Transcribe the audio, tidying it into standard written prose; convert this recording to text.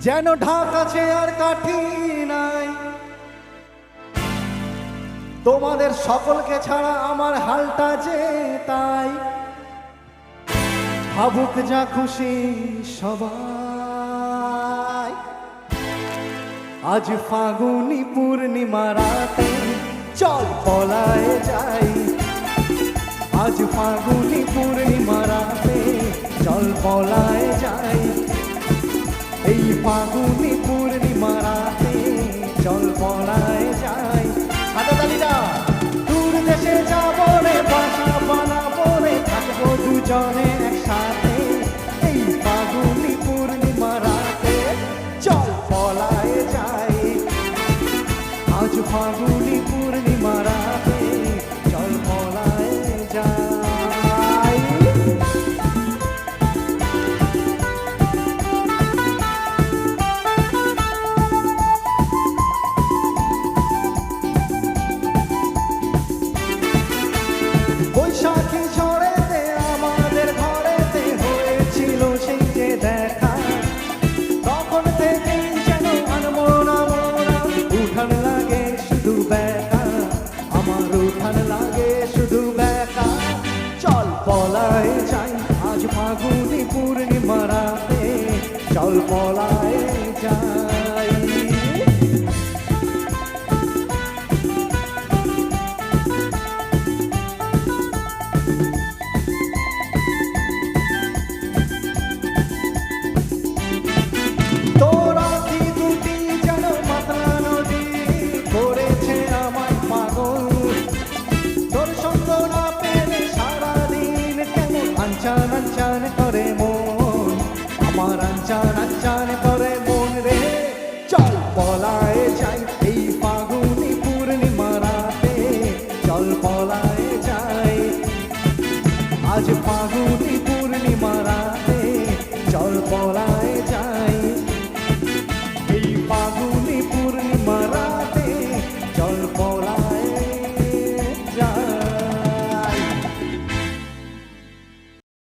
যেন ঢাক আছে আর কাঠি নাই। তোমাদের সকলকে ছাড়া আমার হালটা যে তাই। ভাবুক যা খুশি সবাই, আজ ফাগুনি পূর্ণিমা রাতে চল পলায়ে যাই। আজ ফাগুনি পূর্ণিমা রাতে চল পলায়ে যাই। এই ফাগুনি পূর্ণিমা রাতে চল পলায়ে যাই। হাততালিটা। দূর দেশে যাবো রে, বাসা বানাবো রে, থাকবো দুজনে একসাথে। এই ফাগুনি পূর্ণিমা রাতে চল পলায়ে যাই। আজ ফাগুনি পূর্ণিমা রাতে চল পলায়ে যাই। বৈশাখী ঝড়েতে আমাদের ঘরেতে হয়েছিল সেই যে দেখা। তখন থেকেই যেন আনমনা মনা উঠান লাগে শুধু বেকা। আমার উঠান লাগে শুধু বেকা। চল পলায়ে যাই আজ ফাগুনি পূর্ণিমা রাতে চল পলায়ে যাই। তোর আঁখি দুটি যেন মাতলা নদী করেছে আমায় পাগল। তোর সঙ্গ না পেলে সারাদিন কেমন আনচান আনচান করে মন। আমার আনচান আনচান